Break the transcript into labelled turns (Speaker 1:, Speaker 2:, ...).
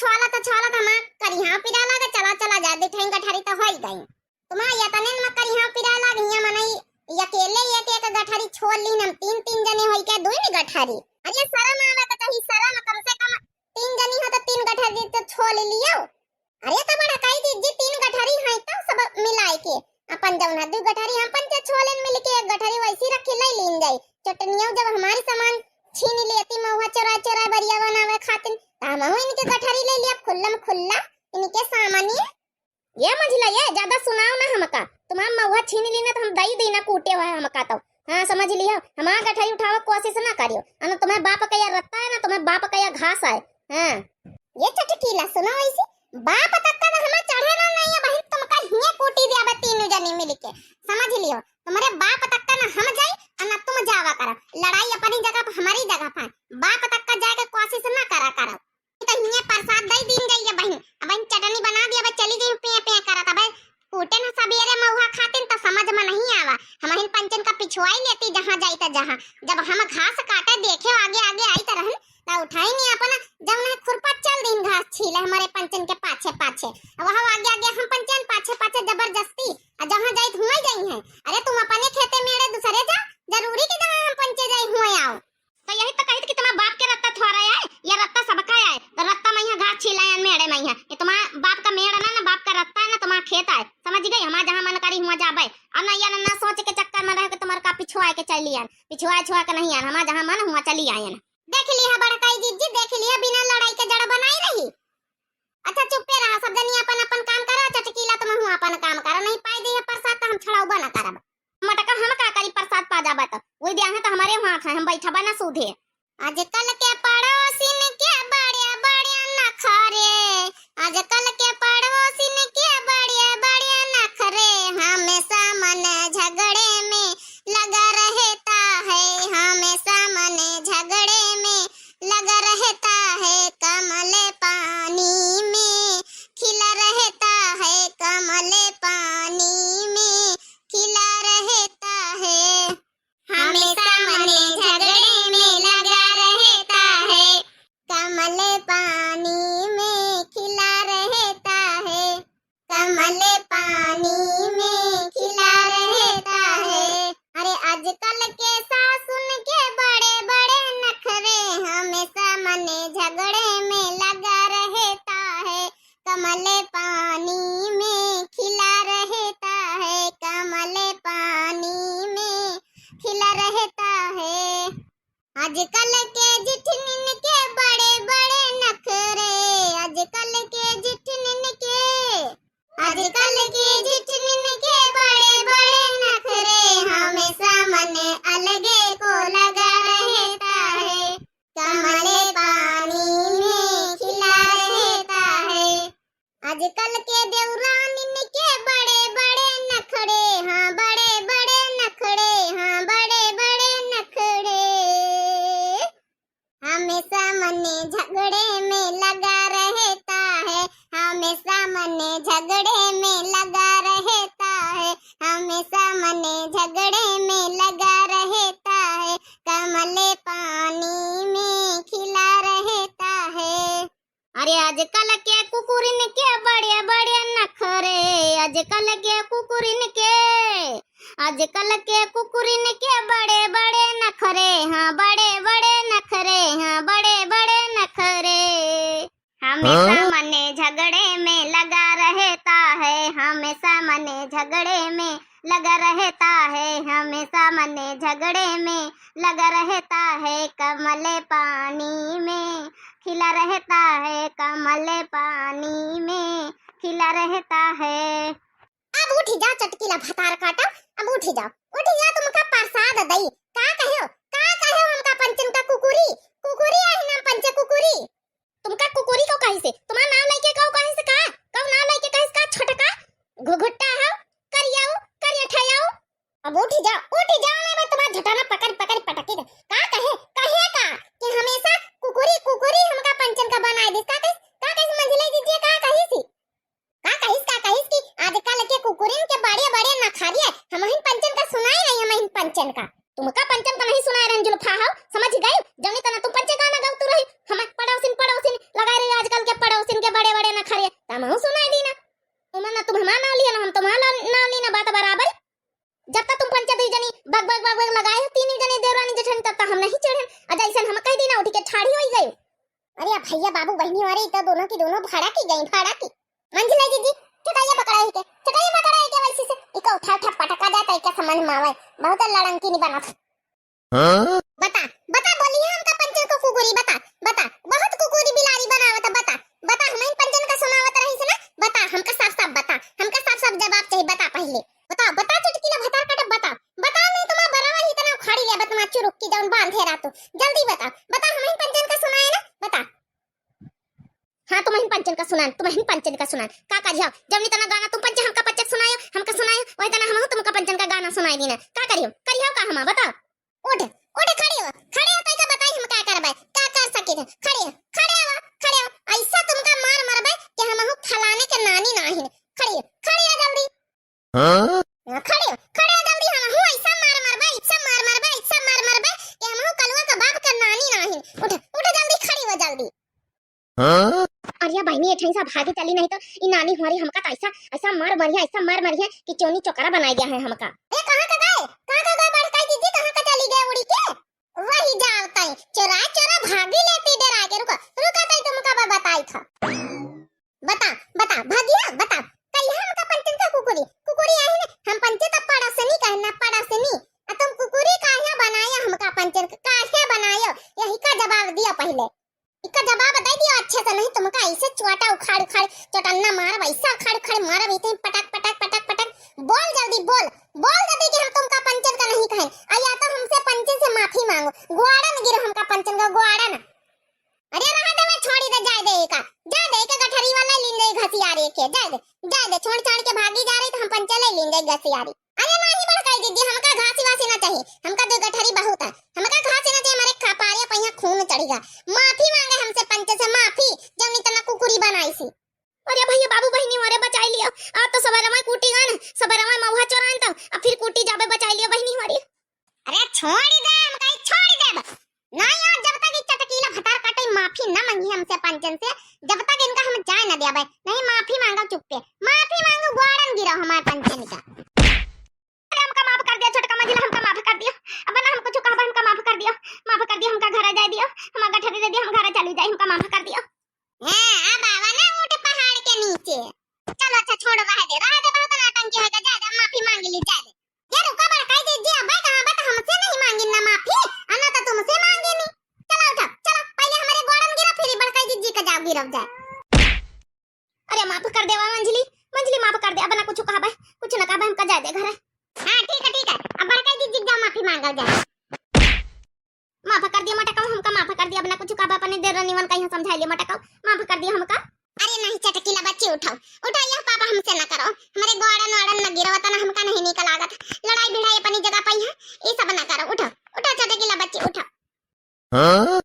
Speaker 1: छवाला था मां करिहा पिरा लागे चला चला जा दे ठेंगा गठारी तो होई गई तुमा या तने में करिहा पिरा लागे हिया मनई अकेले एक गठारी छोड़ ली हम तीन तीन जने होई के दोई ने गठारी अरे शर्म आवे तो कहीं शर्म कम से कम तीन जनी हो तो तीन गठारी तो छोड़ लियो अरे तो बड़ा कही दीजिए तीन गठारी है तो सब मिलाए के अपन जौना दो गठारी हम पंच छोलेन मिल के एक गठारी वैसी रखी ले लीन जाई चटनियों जब हमारी सामान छीन लेती महुआ चोरा चोरा बरिया बनावे खातिन हम हो इनके गठारी ले लिया खुल्लम खुल्ला इनके सामानी ये मंझला ये ज्यादा सुनाओ ना हमका तुम्हारा महुआ छीन ली ना तो हम दई देना कूटे हुआ है हमका तो हां समझ लियो हमारा गठारी उठावे कोशिश ना करियो अन तुम्हारे बाप का या रत्ता है ना तुम्हारे बाप का या घास है हां ये चटकीला सुनो ऐसी बाप तक का हमें चढ़े ना नहीं है बहन तुमका हिए कोटी दिया बे तीनों जने मिलके समझ लियो तुम्हारे बाप तक का ना हम जाई और ना तुम जावा करो लड़ाई अपनी जगह पर हमारी जगह पर बाप तक का जाके कोशिश ना करा करो तो हिए प्रसाद दई दिन गई है बहन अब इन चटनी बना दिया बे चली गई पे पे करा तब कूटे ना सबेरे महुआ खातिन तो समझ में नहीं आवा हम इन पंचन का पिछवाई लेती जहां जाई त जहां जब हम घास काटे देखे आगे आगे आई त रहन ता उठाई नहीं अपना जब ना खुरपा चल दिन घास छीले हमारे पंचन के पाछे पाछे वहां आगे आगे हम पंचन पाछे पाछे जबरदस्ती जहां जाई हुए जाई है अरे तुम अपने खेते मेरे दूसरे जा जरूरी कि जहां हम पंचे जाई हुए आओ तो यही तो कहित कि तुम्हारा बाप के रत्ता थोड़ा है या रत्ता सबका है तो रत्ता में घास छीला मेड़े में है ये तुम्हारा बाप का मेड़ ना बाप का रत्ता है ना तुम्हारा खेत है समझ गई हमारा जहां मन करी हुआ जाबे अब ना या ना सोच के चक्कर में रह के तुम्हारा का पिछुआ के चली आन पिछुआ छुआ के नहीं आन हमारा जहां मन हुआ चली आए ना देख लिया बड़काई दीजिए देख लिया बिना लड़ाई के जड़ बनाई रही अच्छा चुप रहा सब जनी अपन अपन काम करा चटकीला तुम हुआ अपन काम करा नहीं पाई दे प्रसाद तो हम छड़ाऊ बना करब मटका हम का करी प्रसाद पा जाबा तो वही दे तो हमारे वहां था हम बैठा बना सूधे आजकल के पड़ोसिन के बड़े बड़े नखरे आजकल के पड़ोसिन के बड़े बड़े नखरे हमेशा मन झगड़े में लगा रहता है हमेशा मन झगड़े में लगा रहता है कमल पानी में खिला रहता है कमल पानी में खिला रहता है हमेशा मन झगड़े में लगा रहता है कमल पानी में खिला रहता है कमल पानी में खिला रहता है अरे आजकल के सासुन के बड़े बड़े नखरे हमेशा मन झगड़े में लगा रहता है कमल पानी में खिला रहता है कमल पानी में खिला रहता है आजकल के जिठनिन के बड़े बड़े नखरे आजकल के जिठनिन के आजकल के जिठनिन के बड़े बड़े नखरे हमेशा मन अलगे को लगा रहता है कमल पानी में खिला रहता है आजकल के देवरानिन के बड़े बड़े नखरे हाँ बड़े बड़े नखरे हाँ बड़े बड़े नखरे हमेशा मन झगड़े में लगा रहता है हमेशा मन झगड़े में लगा रहता है हमेशा मन झगड़े में लगा रहता है कमल पानी में खिला रहता है अरे आजकल के कुकुरिन के बड़े बड़े नखरे आजकल के कुकुरिन के आजकल के कुकुरिन के बड़े बड़े नखरे हाँ बड़े बड़े नखरे हाँ बड़े बड़े नखरे हमेशा मन झगड़े में लगा रहता है हमेशा मन झगड़े में लगा रहता है हमेशा मन झगड़े में लगा रहता है कमल पानी में खिला रहता है कमल पानी में खिला रहता है अब उठ जा चटकीला भतार काटा अब उठ जा तुमका प्रसाद दई का कहो हमका पंचन का कुकुरी कुकुरी है ना पंच कुकुरी तुमका कुकुरी को कहि से तुम्हारा नाम लेके कहो कहि से का कब नाम लेके कहि से का छोटका घुघुट्टा हो करियाओ करियठायाओ अब उठ जा मैं तुम्हारा झटाना पकड़ पटकी दे का कहे का कि हमेशा कुकुरी कुकुरी हमका पंचन का बनाए दे का कहिस मंझले दीजिए का कहिस की आजकल के कुकुरिन के बड़े बड़े नखारिया हम इन पंचन का सुनाई नहीं हम इन पंचन का तुमका पंचन का नहीं सुनाए रंजुल फाहा समझ गए जमी तना तुम पंचे गाना गाऊ तू रही हम पड़ोसिन लगा रही आजकल के पड़ोसिन काम हो सुनाई दी ना उमन ना तुम हमारा नाम लिया ना हम तुम्हारा नाम ली ना बात बराबर जब तक तुम पंचायत जनी बग बग बग बग लगाए हो तीन जने देवरानी जेठानी तब तक हम नहीं चढ़े अजा ऐसा हम कह दी ना उठ के ठाड़ी होई गई अरे भैया बाबू बहनी अरे तो दोनों की दोनों भाड़ा की गई भाड़ा की मंजिला दीदी चटाइया पकड़ा है के वैसे से इका उठा उठा पटका जाता है क्या समझ में आवे बहुत लड़ंकी नहीं बना बता बता बोलिए हमका पंचन को कुकुरी बता बता बहुत कुकुरी बिलारी बनावत बता बता हमें पंचन का सुनावत रही से ना बता हमका साफ साफ बता हमका साफ साफ जवाब चाहिए बता पहले बता बता चुटकीला भतार काटे बता बता नहीं तुम्हारा बराबर ही इतना उखाड़ी लिया बता माचू रुक की जाऊं बांधे रातो जल्दी बता बता हमें पंचन का सुनाए ना बता हाँ तुम्हें पंचन का सुनान का जाओ जब नहीं तना गाना तुम पंच हमका पंचक सुनायो हमका सुनायो वही तना हम तुमका पंचन का गाना सुनाई देना का करियो का हम बता उठ उठ खड़े हो तई का बताई हम का करबे का कर सके थे खड़े हो ऐसा तुमका मार मरबे कि हम हो फलाने के नानी नाही खड़े हो जल्दी खड़े हो जल्दी हम हो ऐसा मार मरबे कि हम हो कलवा का बाप का नानी नाही उठ जल्दी खड़ी हो जल्दी अरे बहनी ये ठैसा भागे चली नहीं तो ई नानी हमारी हमका तो ऐसा मार मरिया कि चोनी चोकरा बनाई गया है हमका ए कहां का गए बड़काई दीदी कहां का चली गए उड़ी के वही जाओ तई चोरा भागी लेती डरा के रुको तई तुमका बताई था बता भागिया बता कल हमका पंचन का कुकुरी आई ने हम पंचे तो पड़ा से नहीं तुम कुकुरी काहे बनाया हमका पंचन काहे बनायो यही का जवाब दिया पहले इसका जवाब दे दिया अच्छे से नहीं तुमका ऐसे चोटा उखाड़ चटन्ना मार वैसा उखाड़ मार इतने पटक बोल जल्दी बोल जल्दी कि हम तुमका पंचन का नहीं कहें आया तो हमसे पंचन से माफी मांगो गुआड़न गिरो हमका पंचन का गुआड़न अरे रहा दे मैं छोड़ी दे जाए दे का गठरी वाला लीन दे घसियारी के जाए दे छोड़ के भागी जा रही तो हम पंचन ले लीन दे घसियारी अरे नहीं बड़काई दीदी हमका घासी वासी ना चाहिए हमका दो गठरी बहुत है हमका घासी ना चाहिए हमारे खपारे पहिया खून चढ़ेगा माफी मांगे हमसे पंच से माफी जब नहीं तना कुकुरी बनाई सी अरे भैया बाबू बहनी मारे बचाई लियो आ तो सवेरे में कूटी गन सवेरे में महुआ चोरान तो अब फिर कूटी जाबे बचाई लियो बहनी हमारी अरे छोड़ दे नहीं यार जब तक इस चटकीला भतार काटे माफी न मांगी हमसे पंचन से जब तक इनका हम जाए न दिया नहीं माफी मांगा चुप पे माफी मांगो गोड़न गिरो हमारे पंचन का हमका माफ कर दिया छोटका मंजिला हमका माफ कर दिया अब ना हमको चुका हमका माफ कर दिया हमका घर आ जाए दियो हम गठरी दे दियो हम घर चली जाए हमका माफ कर दियो हां अब आवा ना ऊंट पहाड़ के नीचे चलो अच्छा छोड़ रहे दे बहुत नाटंकी है जा माफी मांग ली जा दे ये रुका बड़काई दे जी अब कहां बता हमसे नहीं मांगी ना माफी अन्ना तो तुमसे मांगे नहीं चलो उठो चलो पहले हमारे गोड़न गिरा फिर बड़काई जी का जाओ गिरव जाए अरे माफ कर देवा मंजली माफ कर दे अब ना कुछ ना कहा हमका जा दे घर हां ठीक है अब बड़काई जी जा माफी मांगा जा माफ कर दिया मटकाऊ हमका माफ कर दिया अब ना कुछ कहा अपने देर निवन कहीं समझा लिया मटकाऊ माफ कर दिया हमका अरे नहीं चटकीला बच्चे उठाओ यह पापा हमसे न करो हमारे गोड़न न गिरवा तना हमका नहीं निकल लागत लड़ाई भिड़ाई अपनी जगह पे है ये सब न करो उठो चटकीला बच्चे उठो